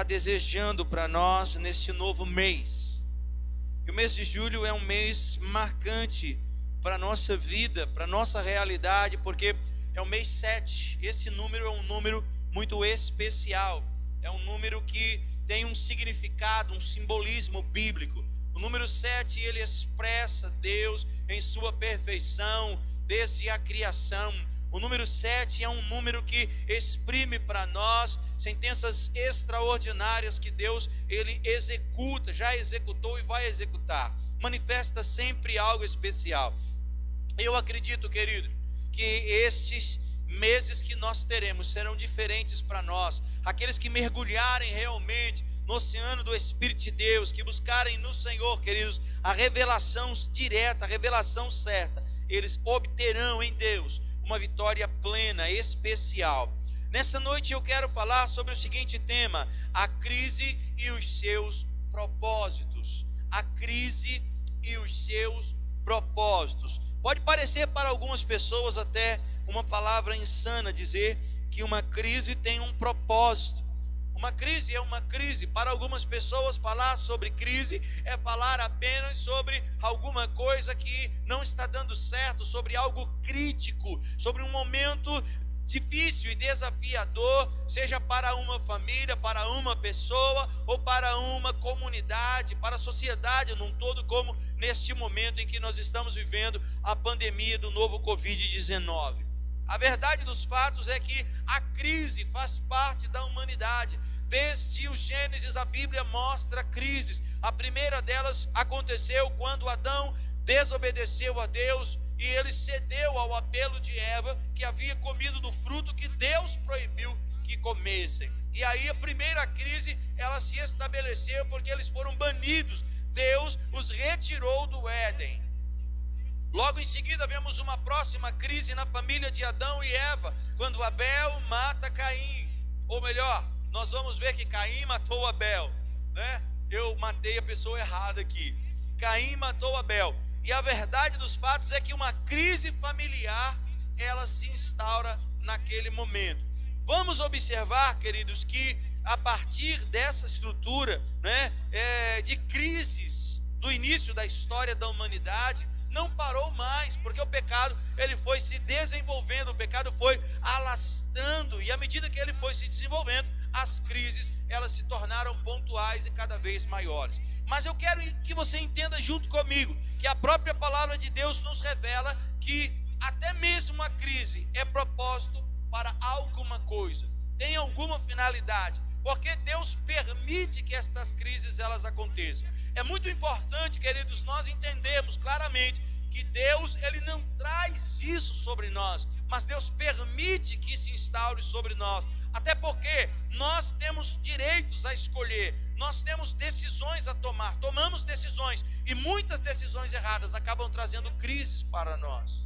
desejando para nós neste novo mês. E o mês de julho é um mês marcante para a nossa vida, para a nossa realidade, porque é o mês 7. Esse número é um número muito especial, é um número que tem um significado, um simbolismo bíblico. O número 7, ele expressa Deus em sua perfeição desde a criação. O número 7 é um número que exprime para nós sentenças extraordinárias que Deus, ele executa, já executou e vai executar. Manifesta sempre algo especial. Eu acredito, querido, que estes meses que nós teremos serão diferentes para nós. Aqueles que mergulharem realmente no oceano do Espírito de Deus, que buscarem no Senhor, queridos, a revelação direta, a revelação certa, eles obterão em Deus uma vitória plena, especial. Nessa noite eu quero falar sobre o seguinte tema: a crise e os seus propósitos. A crise e os seus propósitos. Pode parecer para algumas pessoas até uma palavra insana dizer que uma crise tem um propósito. Uma crise é uma crise. Para algumas pessoas, falar sobre crise é falar apenas sobre alguma coisa que não está dando certo, sobre algo crítico, sobre um momento difícil e desafiador, seja para uma família, para uma pessoa ou para uma comunidade, para a sociedade num todo, como neste momento em que nós estamos vivendo a pandemia do novo Covid-19. A verdade dos fatos é que a crise faz parte da humanidade. Desde o Gênesis, a Bíblia mostra crises. A primeira delas aconteceu quando Adão desobedeceu a Deus e ele cedeu ao apelo de Eva, que havia comido do fruto que Deus proibiu que comessem. E aí a primeira crise, ela se estabeleceu porque eles foram banidos. Deus os retirou do Éden. Logo em seguida vemos uma próxima crise na família de Adão e Eva, quando Abel mata Caim. Ou melhor, nós vamos ver que Caim matou Abel, né? Eu matei a pessoa errada aqui. Caim matou Abel. E a verdade dos fatos é que uma crise familiar, ela se instaura naquele momento. Vamos observar, queridos, que a partir dessa estrutura, né, de crises do início da história da humanidade, não parou mais, porque o pecado, ele foi se desenvolvendo, o pecado foi alastrando, e à medida que ele foi se desenvolvendo, as crises, elas se tornaram pontuais e cada vez maiores. Mas eu quero que você entenda junto comigo, que a própria palavra de Deus nos revela que até mesmo a crise é propósito para alguma coisa, tem alguma finalidade, porque Deus permite que estas crises, elas aconteçam. É muito importante, queridos, nós entendermos claramente que Deus, ele não traz isso sobre nós, mas Deus permite que se instaure sobre nós, até porque nós temos direitos a escolher, nós temos decisões a tomar, tomamos decisões, e muitas decisões erradas acabam trazendo crises para nós.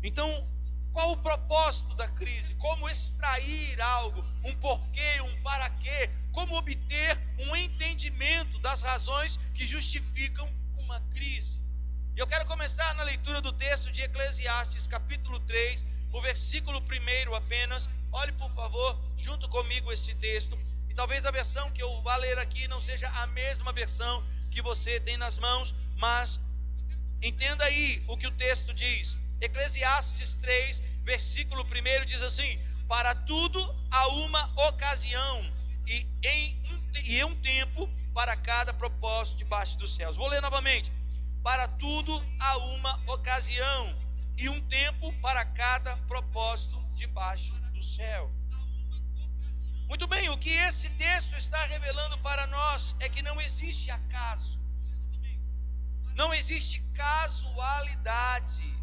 Então, qual o propósito da crise? Como extrair algo, um porquê, um para quê? Como obter um entendimento das razões que justificam uma crise? E eu quero começar na leitura do texto de Eclesiastes, capítulo 3, o versículo 1 apenas. Olhe, por favor, junto comigo este texto. E talvez a versão que eu vá ler aqui não seja a mesma versão que você tem nas mãos, mas entenda aí o que o texto diz. Eclesiastes 3, versículo 1 diz assim: para tudo há uma ocasião e um tempo para cada propósito debaixo dos céus. Vou ler novamente. Para tudo há uma ocasião e um tempo para cada propósito debaixo do céu. Muito bem, o que esse texto está revelando para nós é que não existe acaso, não existe casualidade.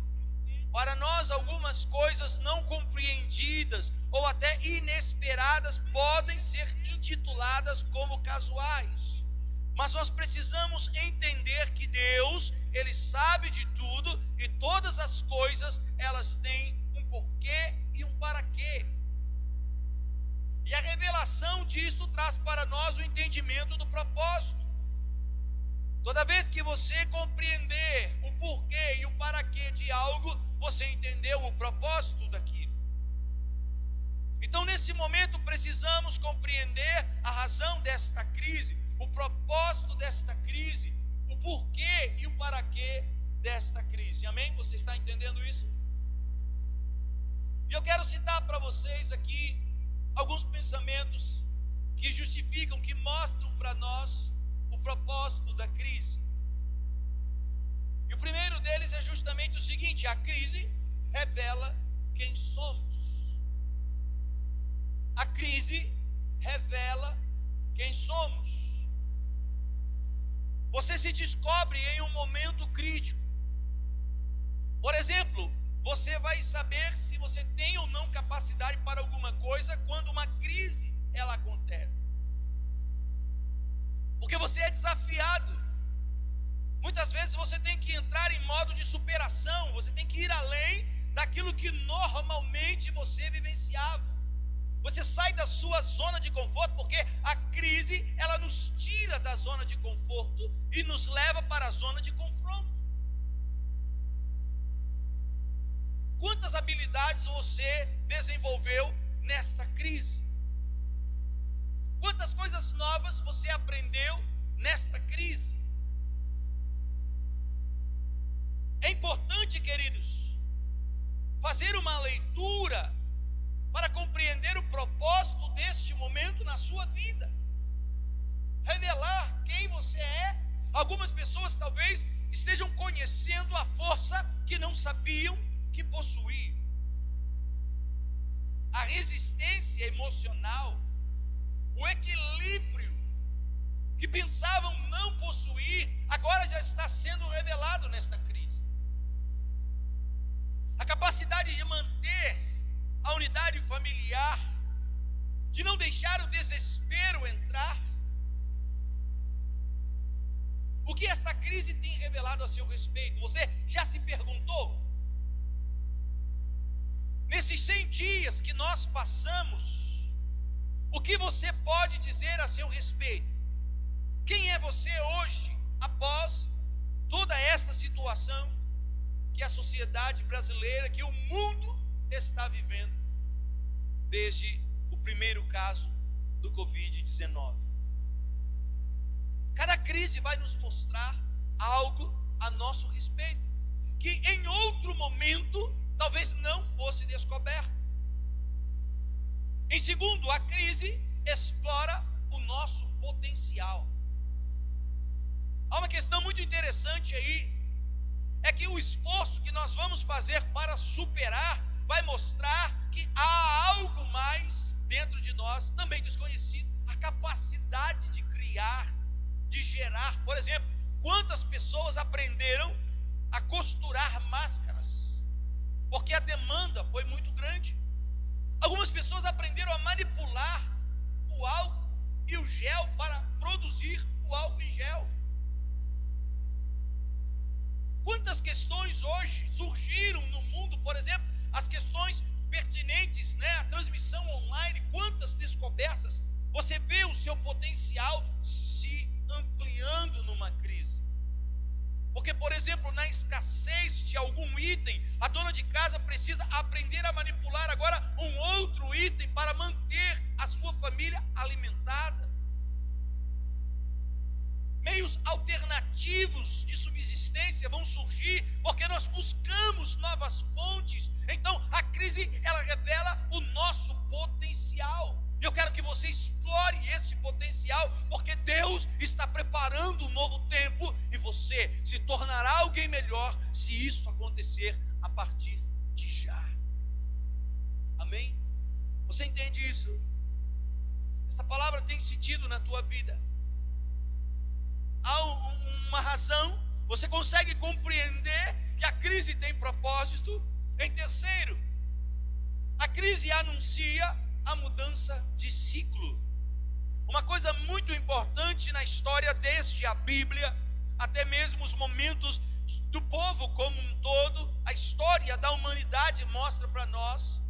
Para nós, algumas coisas não compreendidas ou até inesperadas podem ser intituladas como casuais. Mas nós precisamos entender que Deus, ele sabe de tudo e todas as coisas, elas têm um porquê e um para quê. E a revelação disto traz para nós o entendimento do propósito. Toda vez que você compreender o porquê e o para quê de algo, você entendeu o propósito daquilo. Então, nesse momento, precisamos compreender a razão desta crise, o propósito desta crise, o porquê e o para quê desta crise. Amém? Você está entendendo isso? E eu quero citar para vocês aqui alguns pensamentos que justificam, que mostram para nós o propósito da crise. E o primeiro deles é justamente o seguinte: a crise revela quem somos. A crise revela quem somos. Você se descobre em um momento crítico. Por exemplo, você vai saber se você tem ou não capacidade para alguma coisa quando uma crise ela acontece. Porque você é desafiado. Muitas vezes você tem que entrar em modo de superação, você tem que ir além daquilo que normalmente você vivenciava. Você sai da sua zona de conforto, porque a crise, ela nos tira da zona de conforto e nos leva para a zona de confronto. Quantas habilidades você desenvolveu nesta crise? Quantas coisas novas você aprendeu nesta crise? É importante, queridos, fazer uma leitura para compreender o propósito deste momento na sua vida, revelar quem você é. Algumas pessoas talvez estejam conhecendo a força que não sabiam que possuíam, a resistência emocional, o equilíbrio que pensavam não possuir, agora já está sendo revelado nesta crise. A capacidade de manter a unidade familiar, de não deixar o desespero entrar. O que esta crise tem revelado a seu respeito? Você já se perguntou? Nesses 100 dias que nós passamos, o que você pode dizer a seu respeito? Quem é você hoje, após toda esta situação que a sociedade brasileira, que o mundo está vivendo desde o primeiro caso do Covid-19. Cada crise vai nos mostrar algo a nosso respeito, que em outro momento talvez não fosse descoberto. Em segundo, a crise explora o nosso potencial. Há uma questão muito interessante aí, é que o esforço que nós vamos fazer para superar vai mostrar que há algo mais dentro de nós, também desconhecido, a capacidade de criar, de gerar. Por exemplo, quantas pessoas aprenderam a costurar máscaras? Porque a demanda foi muito grande. Algumas pessoas aprenderam a manipular o álcool e o gel para produzir o álcool em gel. Quantas questões hoje surgiram no mundo, por exemplo, as questões pertinentes, à transmissão online, quantas descobertas. Você vê o seu potencial se ampliando numa crise. Porque, por exemplo, na escassez de algum item, a dona de casa precisa aprender a manipular agora um outro item para manter a sua família alimentada. Meios alternativos de subsistência vão surgir, porque nós buscamos novas fontes. Então, a crise, ela revela o nosso potencial. E eu quero que você explore este potencial, porque Deus está preparando um novo tempo, e você se tornará alguém melhor se isso acontecer a partir de já. Amém? Você entende isso? Esta palavra tem sentido na tua vida. Há uma razão, você consegue compreender que a crise tem propósito. Em terceiro, a crise anuncia a mudança de ciclo. Uma coisa muito importante na história, desde a Bíblia até mesmo os momentos do povo como um todo, a história da humanidade mostra para nós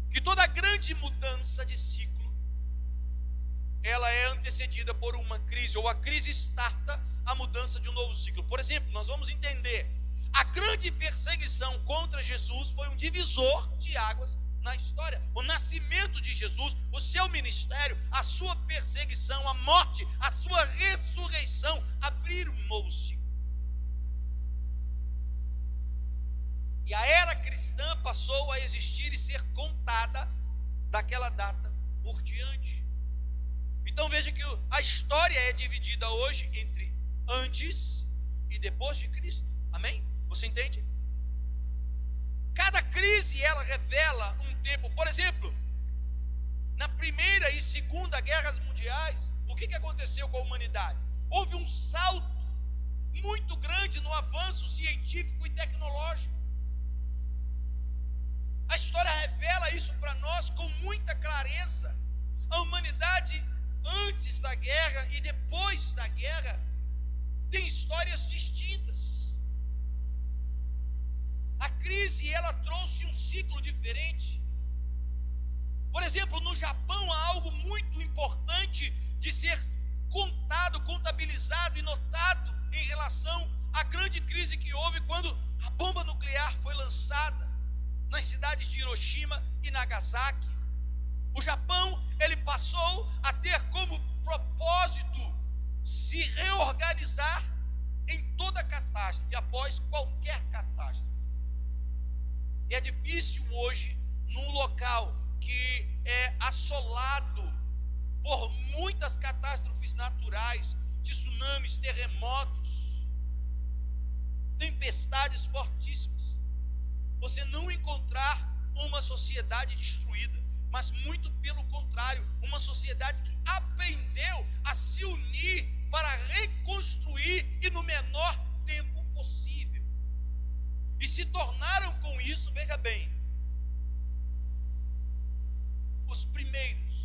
que toda grande mudança de ciclo, ela é antecedida por uma crise, ou a crise starta a mudança de um novo ciclo. Por exemplo, nós vamos entender, a grande perseguição contra Jesus foi um divisor de águas na história. O nascimento de Jesus, o seu ministério, a sua perseguição, a morte, a sua ressurreição, abriram um novo ciclo. E a era cristã passou a existir e ser contada daquela data por diante. Então veja que a história é dividida hoje entre antes e depois de Cristo. Amém? Você entende? Cada crise ela revela um tempo. Por exemplo, na Primeira e Segunda Guerras Mundiais, o que aconteceu com a humanidade? Houve um salto muito grande no avanço científico e tecnológico. A história revela isso para nós com muita clareza. A humanidade antes da guerra e depois da guerra tem histórias distintas. A crise ela trouxe um ciclo diferente. Por exemplo, no Japão há algo muito importante de ser contado, contabilizado e notado em relação à grande crise que houve quando a bomba nuclear foi lançada nas cidades de Hiroshima e Nagasaki. O Japão, ele passou a ter como propósito se reorganizar em toda catástrofe, após qualquer catástrofe. E é difícil hoje, num local que é assolado por muitas catástrofes naturais, tsunamis, terremotos, tempestades fortíssimas, você não encontrar uma sociedade destruída, mas muito pelo contrário, uma sociedade que aprendeu a se unir para reconstruir e no menor tempo possível. E se tornaram com isso, veja bem, os primeiros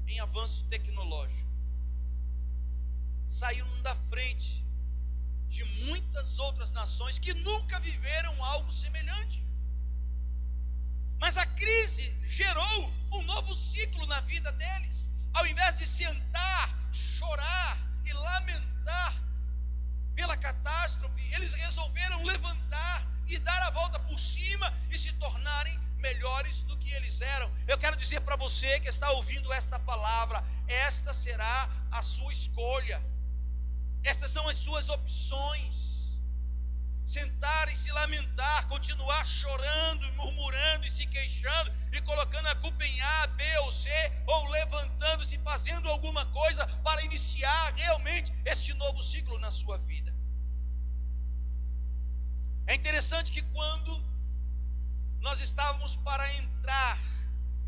em avanço tecnológico. Saíram da frente de muitas outras nações que nunca viveram algo semelhante. Mas a crise gerou um novo ciclo na vida deles. Ao invés de sentar, chorar e lamentar pela catástrofe, eles resolveram levantar e dar a volta por cima e se tornarem melhores do que eles eram. Eu quero dizer para você que está ouvindo esta palavra, esta será a sua escolha. Estas são as suas opções. Sentar e se lamentar, continuar chorando, murmurando e se queixando e colocando a culpa em A, B ou C, ou levantando-se, fazendo alguma coisa para iniciar realmente este novo ciclo na sua vida. É interessante que quando nós estávamos para entrar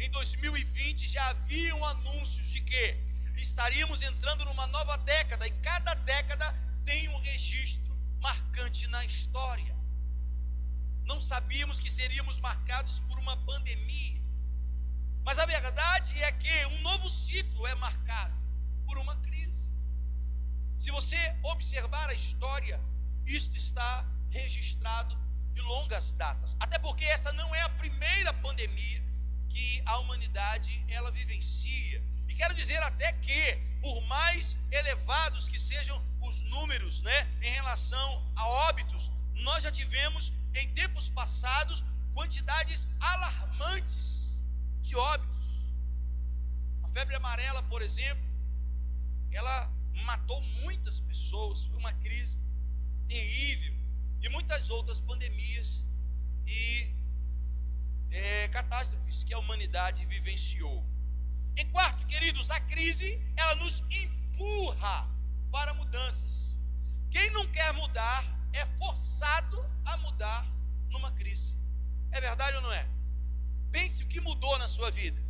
em 2020, já haviam anúncios de que estaríamos entrando numa nova década, e cada década tem um registro marcante na história. Não sabíamos que seríamos marcados por uma pandemia, mas a verdade é que um novo ciclo é marcado por uma crise. Se você observar a história, isto está registrado de longas datas, até porque essa não é a primeira pandemia que a humanidade ela vivencia. E quero dizer até que, por mais elevados que sejam os números, em relação a óbitos, nós já tivemos em tempos passados quantidades alarmantes de óbitos. A febre amarela, por exemplo, ela matou muitas pessoas, foi uma crise terrível, e muitas outras pandemias e catástrofes que a humanidade vivenciou. Em quarto, queridos, a crise ela nos empurra para mudanças. Quem não quer mudar é forçado a mudar numa crise. É verdade ou não é? Pense o que mudou na sua vida.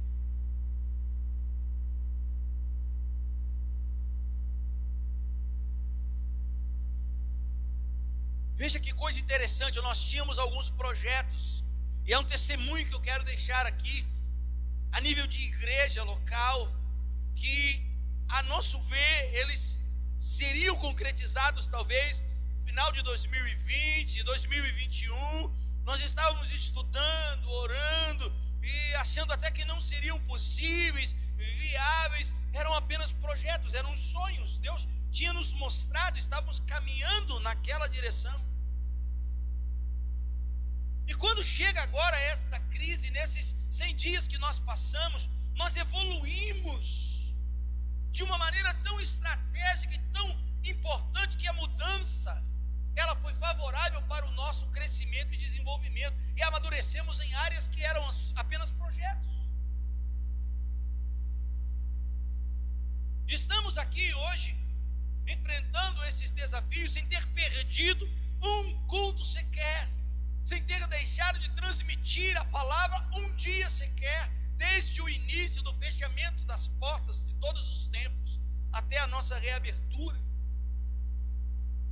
Veja que coisa interessante, nós tínhamos alguns projetos, e é um testemunho que eu quero deixar aqui, a nível de igreja local, que, a nosso ver, eles seriam concretizados talvez no final de 2020, 2021. Nós estávamos estudando, orando e achando até que não seriam possíveis, viáveis, eram apenas projetos, eram sonhos. Deus tinha nos mostrado, estávamos caminhando naquela direção. E quando chega agora esta crise, nesses 100 dias que nós passamos, nós evoluímos de uma maneira tão estratégica e tão importante, que a mudança, ela foi favorável para o nosso crescimento e desenvolvimento, e amadurecemos em áreas que eram apenas projetos. Estamos aqui hoje enfrentando esses desafios sem ter perdido um culto sequer, sem ter deixado de transmitir a palavra um dia sequer, desde o início do fechamento das portas de todos os tempos até a nossa reabertura.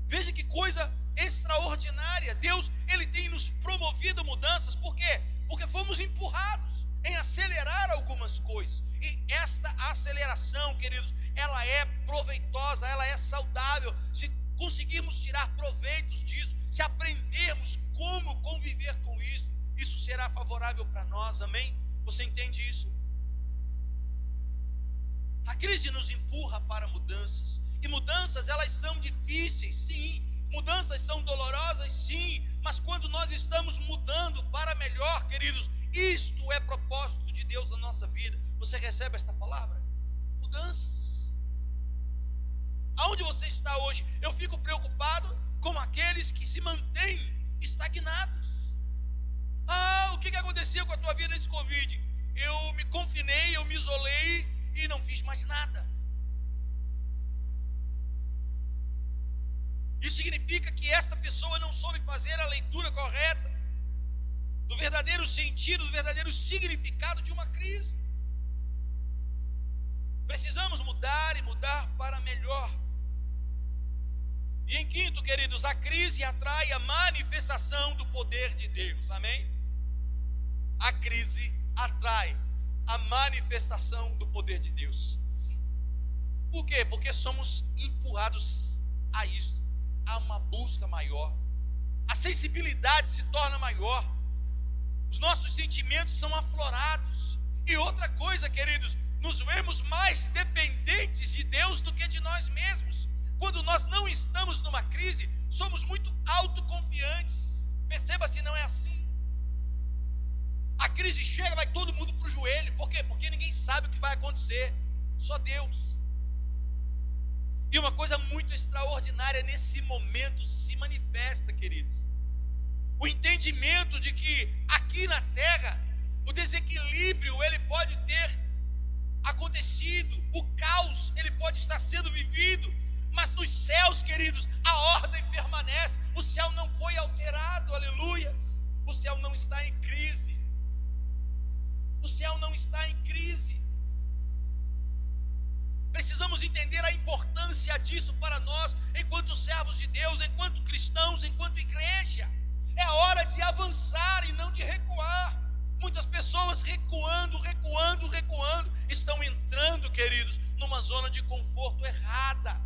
Veja que coisa extraordinária. Deus, Ele tem nos promovido mudanças. Por quê? Porque fomos empurrados em acelerar algumas coisas. E esta aceleração, queridos, ela é proveitosa, ela é saudável. Se conseguirmos tirar proveitos disso, se aprendermos como conviver com isso, isso será favorável para nós, amém? Você entende isso? A crise nos empurra para mudanças. E mudanças, elas são difíceis, sim. Mudanças são dolorosas, sim. Mas quando nós estamos mudando para melhor, queridos, isto é propósito de Deus na nossa vida. Você recebe esta palavra? Mudanças. Aonde você está hoje? Eu fico preocupado com aqueles que se mantêm estagnados. O que aconteceu com a tua vida nesse Covid? Eu me confinei, eu me isolei e não fiz mais nada. Isso significa que esta pessoa não soube fazer a leitura correta do verdadeiro sentido, do verdadeiro significado de uma crise. Precisamos mudar e mudar para melhor. E em quinto, queridos, a crise atrai a manifestação do poder de Deus, amém? A crise atrai a manifestação do poder de Deus. Por quê? Porque somos empurrados a isso, a uma busca maior. A sensibilidade se torna maior. Os nossos sentimentos são aflorados. E outra coisa, queridos, nos vemos mais dependentes de Deus do que de nós mesmos. Quando nós não estamos numa crise, somos muito autoconfiantes. Perceba se não é assim. A crise chega, vai todo mundo para o joelho. Por quê? Porque ninguém sabe o que vai acontecer. Só Deus. E uma coisa muito extraordinária nesse momento se manifesta, queridos. O entendimento de que aqui na terra, o desequilíbrio, ele pode ter acontecido. O caos, ele pode estar sendo vivido. Mas nos céus, queridos, a ordem permanece. O céu não foi alterado, aleluias. O céu não está em crise. O céu não está em crise. Precisamos entender a importância disso para nós, enquanto servos de Deus, enquanto cristãos, enquanto igreja. É hora de avançar e não de recuar. Muitas pessoas recuando, estão entrando, queridos, numa zona de conforto errada.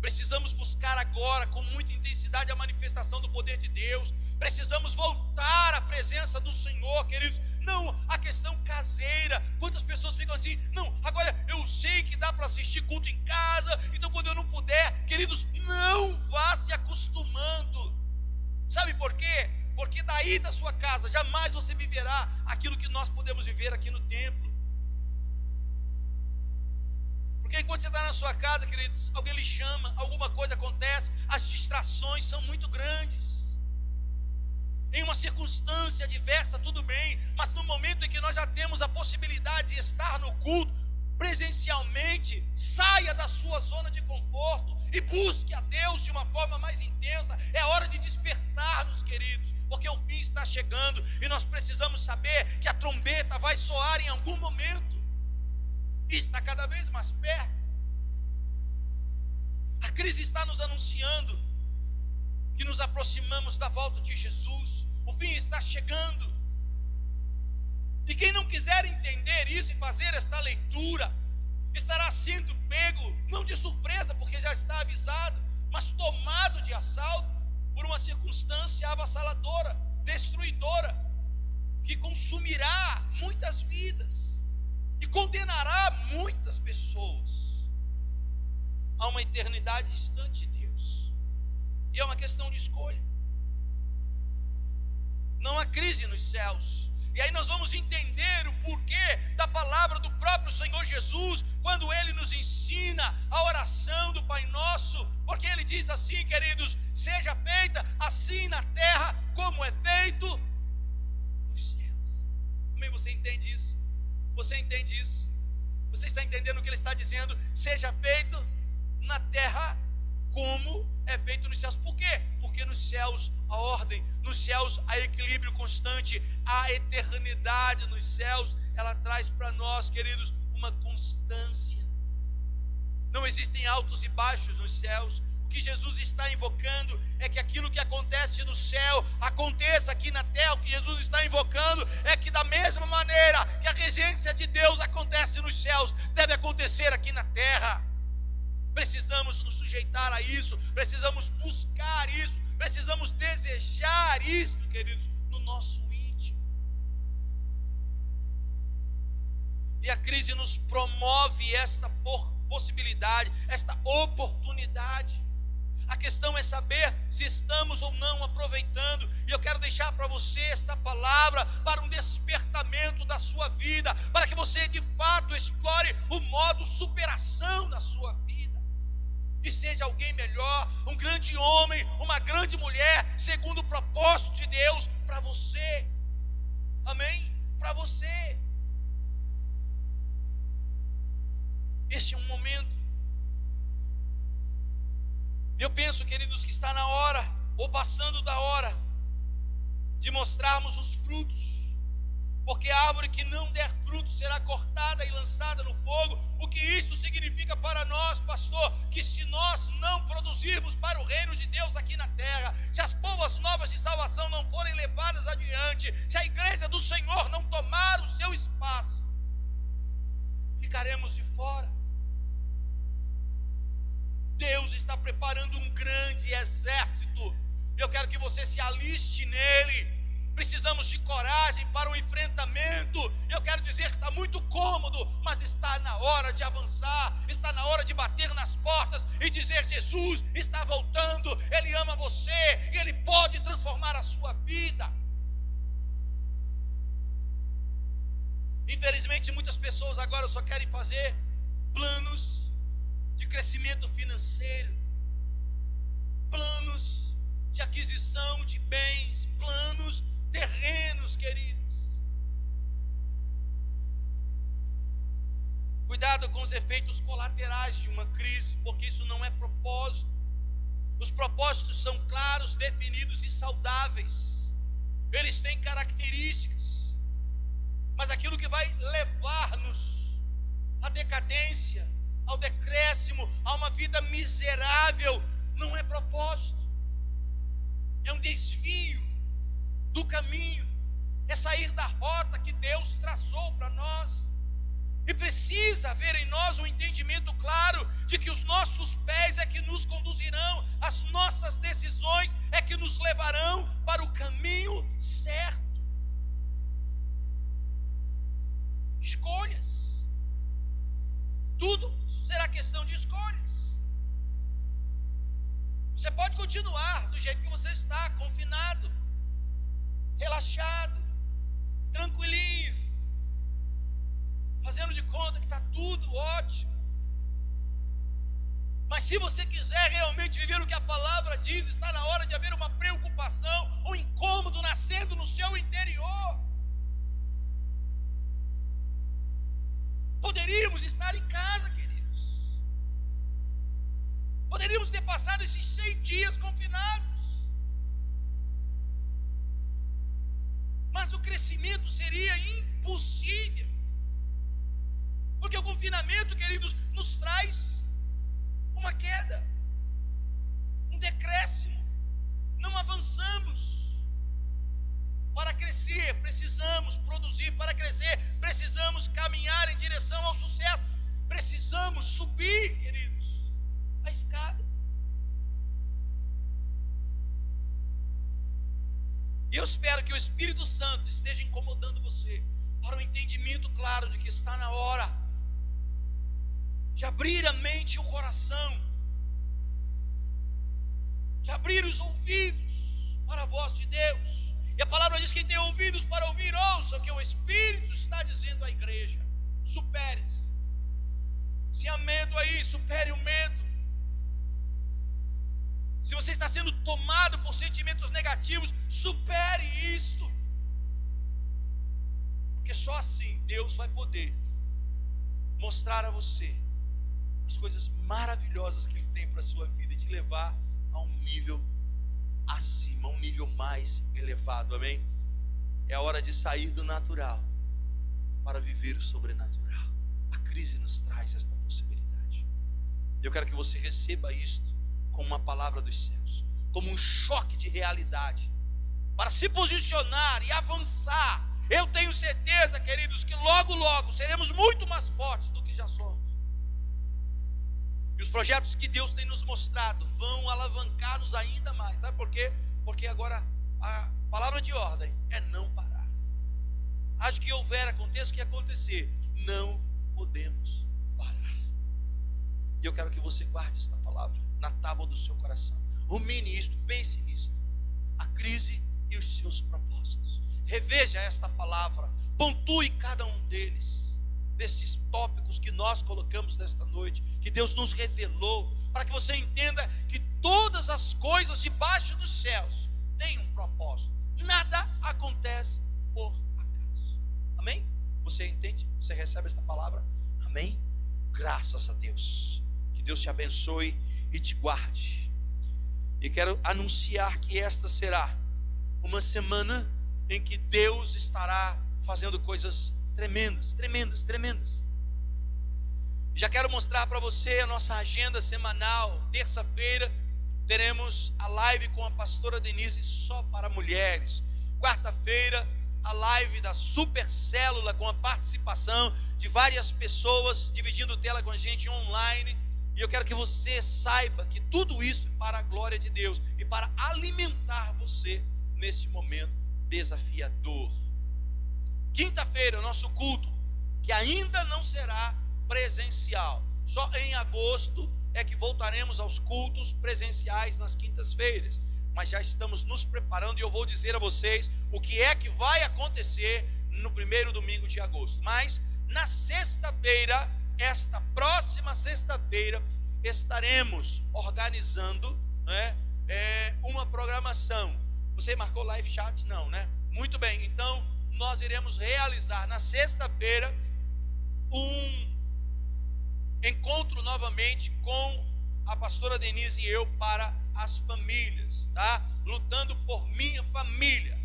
Precisamos buscar agora com muita intensidade a manifestação do poder de Deus. Precisamos voltar à presença do Senhor, queridos. Não a questão caseira. Quantas pessoas ficam assim? Não, agora eu sei que dá para assistir culto em casa, então quando eu não puder, queridos, não vá se acostumando. Sabe por quê? Porque daí da sua casa jamais você viverá aquilo que nós podemos viver aqui no templo. Porque enquanto você está na sua casa, queridos, alguém lhe chama, alguma coisa acontece, as distrações são muito grandes. Em uma circunstância diversa, tudo bem, mas no momento em que nós já temos a possibilidade de estar no culto presencialmente, saia da sua zona de conforto e busque a Deus de uma forma mais intensa. É hora de despertar-nos, queridos, porque o fim está chegando e nós precisamos saber que a trombeta vai soar em algum momento. E está cada vez mais perto. A crise está nos anunciando que nos aproximamos da volta de Jesus. O fim está chegando. E quem não quiser entender isso e fazer esta leitura, estará sendo pego, não de surpresa, porque já está avisado, mas tomado de assalto por uma circunstância avassaladora, destruidora, que consumirá muitas vidas e condenará muitas pessoas a uma eternidade distante de Deus. E é uma questão de escolha. Não há crise nos céus. E aí nós vamos entender o porquê da palavra do próprio Senhor Jesus, quando Ele nos ensina a oração do Pai Nosso, porque Ele diz assim, queridos: seja feita assim na terra como é feito nos céus. Amém? Você entende isso? Você entende isso? Você está entendendo o que Ele está dizendo? Seja feito na terra como é feito nos céus. Por quê? Porque nos céus a ordem, nos céus há equilíbrio constante, a eternidade nos céus, ela traz para nós, queridos, uma constância. Não existem altos e baixos nos céus. O que Jesus está invocando é que aquilo que acontece no céu aconteça aqui na terra. O que Jesus está invocando é que da mesma maneira que a regência de Deus acontece nos céus, deve acontecer aqui na terra. Precisamos nos sujeitar a isso, precisamos buscar isso, precisamos desejar isso, queridos, no nosso íntimo. E a crise nos promove esta possibilidade, esta oportunidade. A questão é saber se estamos ou não aproveitando. E eu quero deixar para você esta palavra para um despertamento da sua vida, para que você de fato explore o modo superação da sua vida. E seja alguém melhor, um grande homem, uma grande mulher, segundo o propósito de Deus para você. Amém? Para você. Este é um momento. Eu penso, queridos, que está na hora, ou passando da hora, de mostrarmos os frutos. Porque a árvore que não der fruto será cortada e lançada no fogo. O que isso significa para nós, pastor? Que se nós não produzirmos para o reino de Deus aqui na terra, se as boas novas de salvação não forem levadas adiante, se a igreja do Senhor não tomar o seu espaço, ficaremos de fora. Deus está preparando um grande exército. Eu quero que você se aliste nele. Precisamos de coragem para o enfrentamento. Eu quero dizer que está muito cômodo, mas está na hora de avançar, está na hora de bater nas portas e dizer: Jesus está voltando, Ele ama você e Ele pode transformar a sua vida. Infelizmente muitas pessoas agora só querem fazer planos de crescimento financeiro, planos de aquisição de bens, planos terrenos, queridos. Cuidado com os efeitos colaterais de uma crise, porque isso não é propósito. Os propósitos são claros, definidos e saudáveis. Eles têm características, mas aquilo que vai levar-nos à decadência, ao decréscimo, a uma vida miserável, não é propósito. É um desvio do caminho, é sair da rota que Deus traçou para nós. E precisa haver em nós um entendimento claro de que os nossos pés é que nos conduzirão, as nossas decisões é que nos levarão para o caminho certo. Escolhas. Tudo será questão de escolhas. Você pode continuar do jeito que você está, confinado, relaxado, tranquilinho, fazendo de conta que está tudo ótimo. Mas se você quiser realmente viver o que a palavra diz, está na hora de haver uma preocupação, um incômodo nascendo no seu interior. Poderíamos estar em casa, queridos. Poderíamos ter passado esses 100 dias confinados. Mas o crescimento seria impossível. Porque o confinamento, queridos, nos traz uma queda, um decréscimo. Não avançamos. Para crescer, precisamos produzir. Para crescer, precisamos caminhar em direção ao sucesso. Precisamos subir, queridos, a escada. E eu espero que o Espírito Santo esteja incomodando você para um entendimento claro de que está na hora de abrir a mente e o coração, de abrir os ouvidos para a voz de Deus. E a palavra diz: quem tem ouvidos para ouvir, ouça o que o Espírito está dizendo à igreja. Supere-se. Se há medo aí, supere o medo. Se você está sendo tomado por sentimentos negativos, supere isto. Porque só assim Deus vai poder mostrar a você as coisas maravilhosas que Ele tem para a sua vida e te levar a um nível acima, a um nível mais elevado, amém? É a hora de sair do natural para viver o sobrenatural. A crise nos traz esta possibilidade. Eu quero que você receba isto como uma palavra dos céus, como um choque de realidade, para se posicionar e avançar. Eu tenho certeza, queridos, que logo, logo seremos muito mais fortes do que já somos. E os projetos que Deus tem nos mostrado vão alavancar-nos ainda mais. Sabe por quê? Porque agora a palavra de ordem é não parar. Acho que houver, aconteça o que acontecer, não podemos parar. E eu quero que você guarde esta palavra na tábua do seu coração. Rumine isto, pense nisto. A crise e os seus propósitos. Reveja esta palavra, pontue cada um deles, destes tópicos que nós colocamos nesta noite, que Deus nos revelou, para que você entenda que todas as coisas debaixo dos céus têm um propósito. Nada acontece por acaso. Amém? Você entende? Você recebe esta palavra? Amém? Graças a Deus. Que Deus te abençoe e te guarde. E quero anunciar que esta será uma semana em que Deus estará fazendo coisas tremendas, tremendas, tremendas. Já quero mostrar para você a nossa agenda semanal. Terça-feira teremos a live com a pastora Denise só para mulheres. Quarta-feira, a live da Super Célula com a participação de várias pessoas dividindo tela com a gente online. E eu quero que você saiba que tudo isso é para a glória de Deus e para alimentar você neste momento desafiador. Quinta-feira, o nosso culto, que ainda não será presencial. Só em agosto é que voltaremos aos cultos presenciais nas quintas-feiras. Mas já estamos nos preparando e eu vou dizer a vocês o que é que vai acontecer no primeiro domingo de agosto. Mas na sexta-feira, esta próxima sexta-feira, estaremos organizando, uma programação. Você marcou live chat? Não, né? Muito bem, então nós iremos realizar na sexta-feira um encontro novamente com a pastora Denise e eu para as famílias, tá? Lutando por minha família.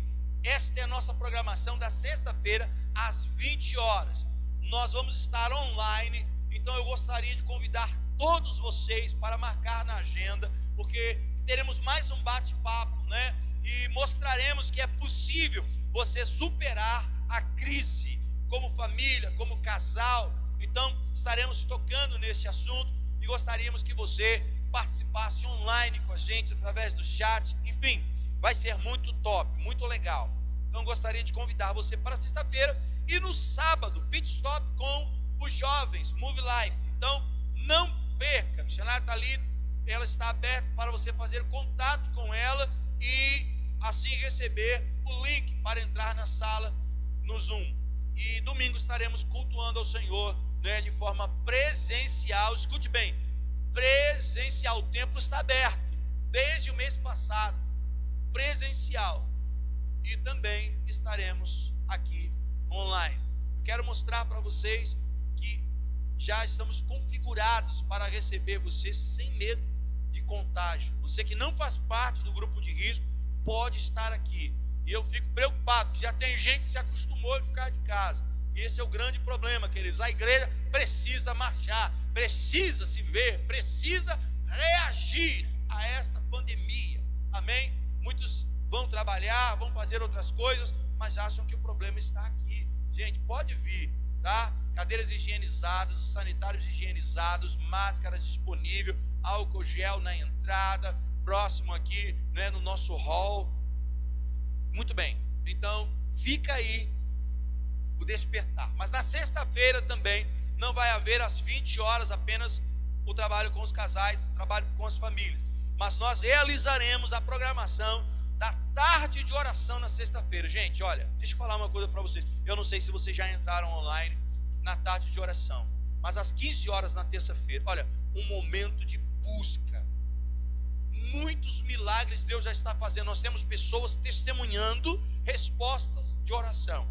Esta é a nossa programação da sexta-feira às 20 horas. Nós vamos estar online, então eu gostaria de convidar todos vocês para marcar na agenda, porque teremos mais um bate-papo, né? E mostraremos que é possível você superar a crise como família, como casal. Então estaremos tocando nesse assunto e gostaríamos que você participasse online com a gente através do chat. Enfim, vai ser muito top, muito legal. Então gostaria de convidar você para sexta-feira e no sábado, pit stop com os jovens, Move Life. Então não perca, a missionária Thalita, ela está aberta para você fazer contato com ela e assim receber o link para entrar na sala no Zoom. E domingo estaremos cultuando ao Senhor, né, de forma presencial. Escute bem, presencial. O templo está aberto desde o mês passado, presencial. E também estaremos aqui online. Eu quero mostrar para vocês que já estamos configurados para receber você sem medo de contágio. Você que não faz parte do grupo de risco pode estar aqui. E eu fico preocupado, já tem gente que se acostumou a ficar de casa. E esse é o grande problema, queridos. A igreja precisa marchar, precisa se ver, precisa reagir a esta pandemia. Amém? Muitos vão trabalhar, vão fazer outras coisas, mas acham que o problema está aqui. Gente, pode vir, tá? Cadeiras higienizadas, os sanitários higienizados, máscaras disponíveis, álcool gel na entrada, próximo aqui, né, no nosso hall. Muito bem, então fica aí o despertar. Mas na sexta-feira também não vai haver às 20 horas apenas o trabalho com os casais, o trabalho com as famílias. mas nós realizaremos a programação da tarde de oração na sexta-feira. Gente, olha, deixa eu falar uma coisa para vocês. Eu não sei se vocês já entraram online na tarde de oração, mas às 15 horas na terça-feira, olha, um momento de busca. Muitos milagres Deus já está fazendo. Nós temos pessoas testemunhando respostas de oração,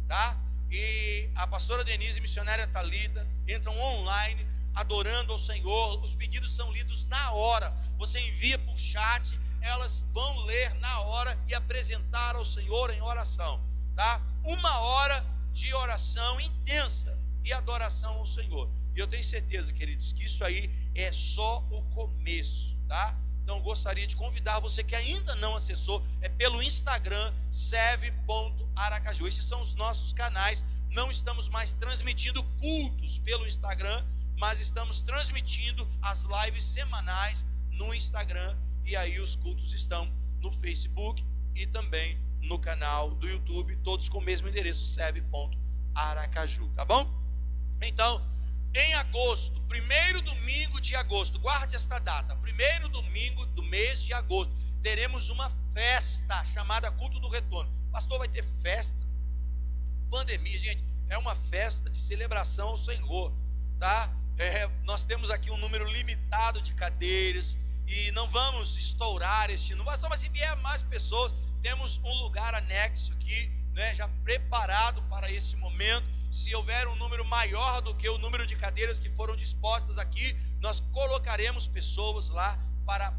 tá? E a pastora Denise e a missionária Thalita entram online adorando ao Senhor. Os pedidos são lidos na hora. Você envia por chat, elas vão ler na hora e apresentar ao Senhor em oração, tá? 1 hora de oração intensa e adoração ao Senhor. E eu tenho certeza, queridos, que isso aí é só o começo, tá? Então eu gostaria de convidar você que ainda não acessou, é pelo Instagram, sev.aracaju. Esses são os nossos canais. Não estamos mais transmitindo cultos pelo Instagram, mas estamos transmitindo as lives semanais no Instagram. E aí os cultos estão no Facebook e também no canal do YouTube, todos com o mesmo endereço, sev.aracaju, tá bom? Então, em agosto, 1º domingo de agosto, guarde esta data, 1º domingo do mês de agosto, teremos uma festa chamada Culto do Retorno. Pastor, vai ter festa? Pandemia, gente, é uma festa de celebração ao Senhor, tá? Nós temos aqui um número limitado de cadeiras e não vamos estourar este número. Pastor, mas se vier mais pessoas, temos um lugar anexo aqui, né, já preparado para esse momento. Se houver um número maior do que o número de cadeiras que foram dispostas aqui, nós colocaremos pessoas lá para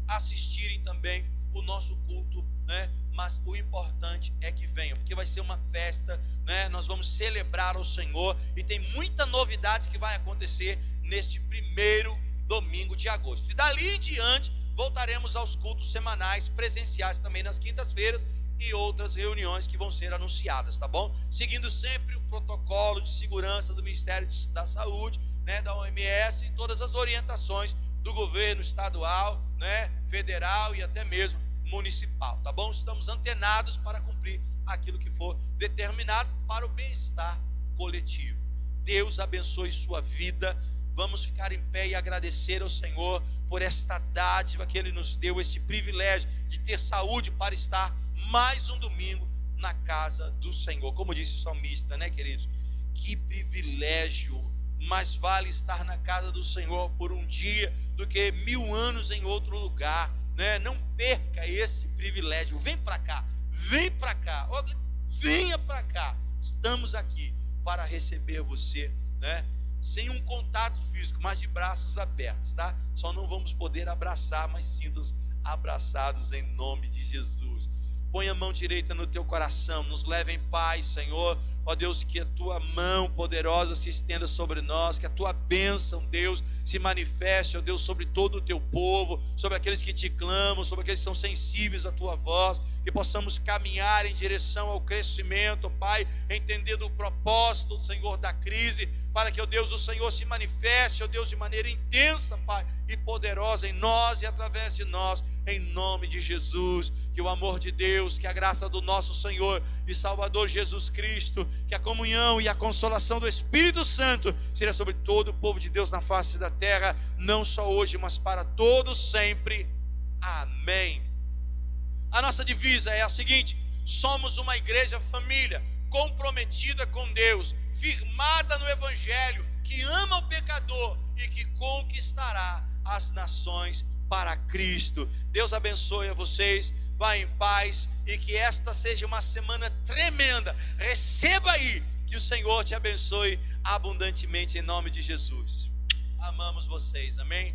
assistirem também o nosso culto, né? Mas o importante é que venham, porque vai ser uma festa, né? Nós vamos celebrar ao Senhor e tem muita novidade que vai acontecer neste 1º domingo de agosto. E dali em diante voltaremos aos cultos semanais presenciais também nas quintas-feiras e outras reuniões que vão ser anunciadas, tá bom? Seguindo sempre o protocolo de segurança do Ministério da Saúde, né, da OMS e todas as orientações do governo estadual, né, federal e até mesmo municipal, tá bom? Estamos antenados para cumprir aquilo que for determinado para o bem-estar coletivo. Deus abençoe sua vida. Vamos ficar em pé e agradecer ao Senhor por esta dádiva que Ele nos deu, esse privilégio de ter saúde para estar mais um domingo na casa do Senhor. Como disse o salmista, né, queridos? Que privilégio! Mais vale estar na casa do Senhor por um dia do que 1000 anos em outro lugar, né? Não perca esse privilégio. Vem para cá, venha para cá. Estamos aqui para receber você, né? Sem um contato físico, mas de braços abertos, tá? Só não vamos poder abraçar, mas sintam-se abraçados em nome de Jesus. Põe a mão direita no teu coração, nos leva em paz, Senhor. Ó Deus, que a tua mão poderosa se estenda sobre nós, que a tua bênção, Deus, se manifeste, ó Deus, sobre todo o teu povo, sobre aqueles que te clamam, sobre aqueles que são sensíveis à tua voz, que possamos caminhar em direção ao crescimento, Pai, entendendo o propósito, Senhor, da crise, para que, ó Deus, o Senhor se manifeste, ó Deus, de maneira intensa, Pai, e poderosa em nós e através de nós, em nome de Jesus. Que o amor de Deus, que a graça do nosso Senhor e Salvador Jesus Cristo, que a comunhão e a consolação do Espírito Santo seja sobre todo o povo de Deus na face da terra, não só hoje, mas para todos sempre. Amém. A nossa divisa é a seguinte: somos uma igreja família, comprometida com Deus, firmada no Evangelho, que ama o pecador e que conquistará as nações para Cristo. Deus abençoe a vocês. Vá em paz e que esta seja uma semana tremenda. Receba aí, que o Senhor te abençoe abundantemente em nome de Jesus. Amamos vocês, amém?